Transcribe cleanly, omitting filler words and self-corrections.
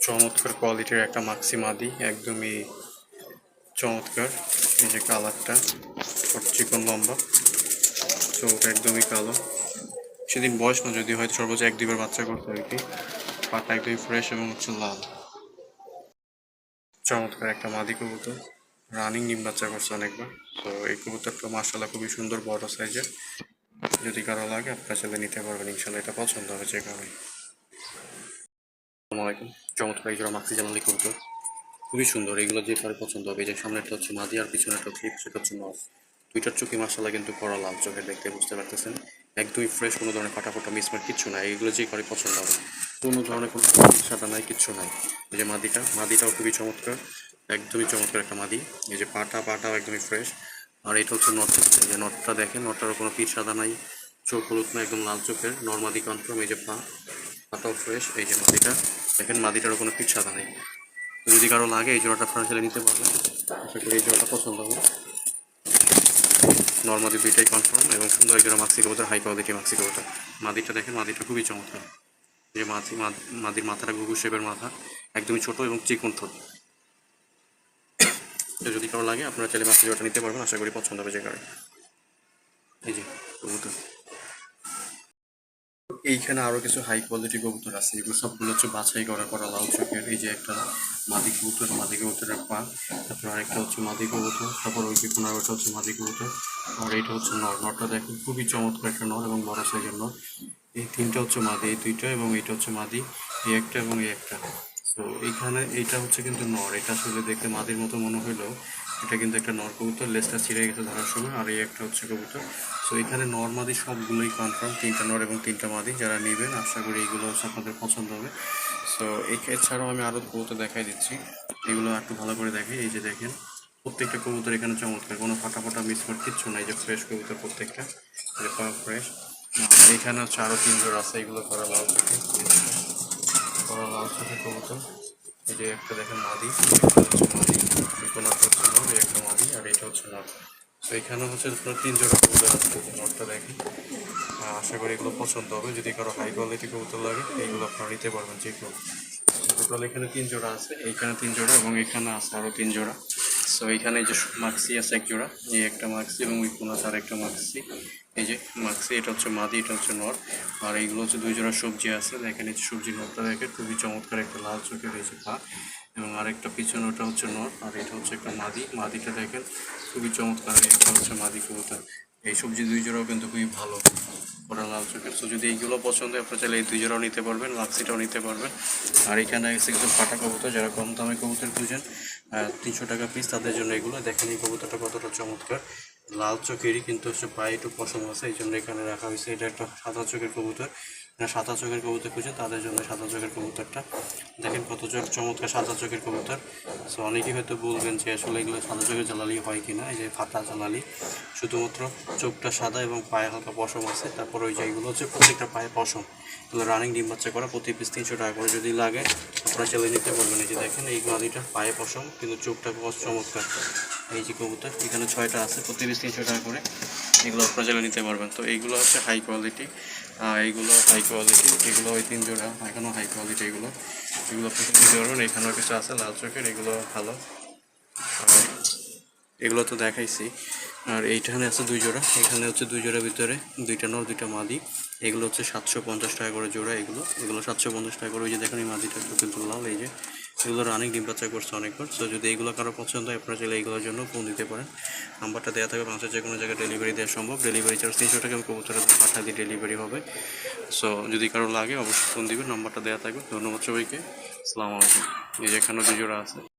চমৎকার কোয়ালিটির একটা মাক্সি মাদি, একদমই চমৎকার। এই যে কালারটা, চিকন লম্বা, চোখ একদমই কালো। সেদিন বয়স না, যদি হয়তো সর্বোচ্চ 1-2 বার বাচ্চা করতে আর কি। পাটা একদমই ফ্রেশ এবং হচ্ছে লাল। চমৎকার একটা মাদি কবুতর, রানিং ডিম বাচ্চা করছে অনেকবার। তো এই কবুতরটা মাশাআল্লাহ খুবই সুন্দর, বড় সাইজের। যদি কারো লাগে আপনার ছেলে নিতে পারবেন ইনশাল্লাহ, এটা পছন্দ হবে যে কারণে। আসসালামু আলাইকুম। চমৎকার এই জোড়া মাক্সি জানালি কবুতর, খুবই সুন্দর। এগুলো যে কারো পছন্দ হবে। এই যে সামনেরটা হচ্ছে মাদি আর পিছনেরটা হচ্ছে সেটা হচ্ছে নর। দুইটার চোখই মাশাআল্লাহ কিন্তু কড়া লাল চোখের, দেখতে বুঝতে পারতেছেন। একদমই ফ্রেশ, কোনো ধরনের ফাটাফাটা মিসমার্ক কিচ্ছু নাই। এগুলো যে কারো পছন্দ হবে, কোনো ধরনের কোনো সাদা নাই, কিচ্ছু নাই। এই যে মাদিটাও খুবই চমৎকার, একদমই চমৎকার একটা মাদি। এই যে পাটাও একদমই ফ্রেশ। আর এটা হচ্ছে নটটা, এই যে নটটা দেখেন, নটটারও কোনো পিঠ সাদা নাই, চোখ হলুদ না, একদম লাল চোখের নর্মাদি কনফার্ম। এই যে পাটাও ফ্রেশ। এই যে মাদিটা দেখেন, মাদিটারও কোনো পিঠ সাদা নেই। যদি কারো লাগে এই জোড়াটা আপনারা ছেলে নিতে পারবেন। আশা করি এই জোড়াটা পছন্দ হবে। নর্মাদি দুইটাই কনফার্ম এবং সুন্দর এক জোড়া মাক্সি কবুতর, হাই কোয়ালিটি মাক্সি কবুতর। মাদিটা দেখেন, মাদিটা খুবই চমৎকার। যে মাদির মাথাটা গুগু শেপের মাথা, একদমই ছোট এবং চিকন ঠোঁট। তো যদি কারো লাগে আপনারা চাইলে মাক্সি জোড়াটা নিতে পারবেন, আশা করি পছন্দ হবে যে কারণে। এই যে কবুতর, এইখানে আরো কিছু হাই কোয়ালিটি কবুতর আছে। এগুলো সবগুলো হচ্ছে বাছাই করা লাল চোখের। এই যে একটা মাদি কবুতরের পা, তারপর আরেকটা হচ্ছে মাদি কবুতর, তারপর ওই যে ওটা হচ্ছে মাদি কবুতর। আর এইটা হচ্ছে নরটা দেখেন, খুবই চমৎকার একটা নর এবং বড় সাইজের নর। এই তিনটা হচ্ছে মাদি, এই দুইটা এবং এইটা হচ্ছে মাদি, এই একটা এবং এই একটা। তো এইখানে এইটা হচ্ছে কিন্তু নর। এটা আসলে দেখতে মাদির মতো মনে হইলেও এটা কিন্তু একটা নর কবুতর, লেজটা ছিঁড়ে গেছে ধরার সময়। আর এই একটা হচ্ছে কবুতর। তো এখানে নর মাদি সবগুলোই কনফার্ম, তিনটা নর এবং তিনটা মাদি। যারা নেবেন আশা করি এইগুলো হচ্ছে আপনাদের পছন্দ হবে। সো এছাড়াও আমি আরও কবুতর দেখাই দিচ্ছি, এগুলো একটু ভালো করে দেখে। এই যে দেখেন, প্রত্যেকটা কবুতর এখানে চমৎকার, কোনো ফাটা মিসমার্ক কিচ্ছু নাই। যে ফ্রেশ কবুতর প্রত্যেকটা, যে ফ্রেশ। এখানে হচ্ছে আরও 3 জোড়া আছে, এগুলো করা লাল চোখে, কবুতর। এই যে একটা দেখেন মাদি, একটা হচ্ছে মাদি, কোনাটা হচ্ছে নর, এই একটা মাদি আর এটা হচ্ছে নর। তো এখানে হচ্ছে আপনার 3 জোড়া কবুতর আছে। নরটা দেখি, আশা করি এগুলো পছন্দ হবে। যদি কারো হাই কোয়ালিটি কবুতর লাগে এইগুলো আপনারা নিতে পারবেন যে কেউ। টোটাল এখানে 3 জোড়া আছে, এইখানে 3 জোড়া এবং এখানে আছে আরও 3 জোড়া। সো এইখানে এই যে মাক্সি আছে 1 জোড়া, এই একটা মাক্সি এবং ওই কোনাতে আর একটা মাক্সি। এই যে মাক্সি, এটা হচ্ছে মাদি, এটা হচ্ছে নর। আর এইগুলো হচ্ছে 2 জোড়া সবজি আছে। দেখেন এই যে সবজি নরটা দেখেন, খুবই চমৎকার একটা লাল চোখের এই যে পা, এবং আরেকটা পিছনে ওটা হচ্ছে নর। আর এটা হচ্ছে একটা মাদিটা দেখেন খুবই চমৎকার। এটা হচ্ছে মাদি কবুতর। এই সবজি 2 জোড়াও কিন্তু খুবই ভালো, ওরা লাল চোখের। তো যদি এইগুলো পছন্দ হয় আপনারা চাইলে এই 2 জোড়াও নিতে পারবেন, মাক্সিটাও নিতে পারবেন। আর এখানে এসে কিছু ফাটা কবুতর, যারা কম দামে কবুতর খুঁজেন 300 টাকা পিস, তাদের জন্য এগুলো। দেখেন এই কবুতরটা কতটা চমৎকার, লাল চোখেরই কিন্তু হচ্ছে পায়ে একটু পশম আছে, এই জন্য এখানে রাখা হয়েছে। এটা একটা সাদা চোখের কবুতর, সাদা চোখের কবুতর খুঁজে তাদের জন্য সাদা চোখের কবুতরটা দেখেন কত চমৎকার সাদা চোখের কবুতর। সো অনেকেই হয়তো বলবেন যে আসলে এগুলো সাদা চোখের জালালি হয় কিনা। এই যে ফাটা জালালি, শুধুমাত্র চোখটা সাদা এবং পায়ে হালকা পশম আছে। তারপর ওই যে এগুলো হচ্ছে প্রত্যেকটা পায়ে পশম, এগুলো রানিং ডিম বাচ্চা করা, প্রতি পিস 300 টাকা করে। যদি লাগে আপনারা চলে নিতে পারবেন। এই যে দেখেন এই মাদিটা পায়ে পশম কিন্তু চোখটা চমৎকার। এই যে কবুতর এখানে 6টা আছে, প্রতি পিস 300 টাকা করে। এগুলো আপনারা চাইলে নিতে পারবেন। তো এইগুলো হচ্ছে হাই কোয়ালিটি, এইগুলো হাই কোয়ালিটি, এগুলো ওই 3 জোড়া এখনও হাই কোয়ালিটি। এগুলো আপনি নিতে পারবেন। এখানেও কিছু আছে লাল চোখের, এগুলো ভালো। আর এগুলো তো দেখাইছি। আর এইখানে আছে 2 জোড়া, এখানে হচ্ছে 2 জোড়ার ভিতরে 2টা নর 2টা মাদি। এগুলো হচ্ছে 750 টাকা করে জোড়া। এগুলো 750 টাকা করে। ওই যে দেখেন এই মাদিটা একটু কিন্তু লাল, এই যে এগুলো রানিং ডিম বাচ্চা করছে অনেকবার। সো যদি এইগুলো কারো পছন্দ হয় আপনারা চাইলে এইগুলোর জন্য ফোন দিতে পারেন। নাম্বারটা দেওয়া থাকবে, বাংলাদেশের যে কোনো জায়গায় ডেলিভারি দেওয়া সম্ভব। ডেলিভারি চার্জ 300 টাকা, কবুতরের পাঠা দিয়ে ডেলিভারি হবে। সো যদি কারো লাগে অবশ্যই ফোন দিবেন, নাম্বারটা দেওয়া থাকবে। ধন্যবাদ সবাইকে, আসসালামু আলাইকুম। এই যে এখানেও 2 জোড়া আছে।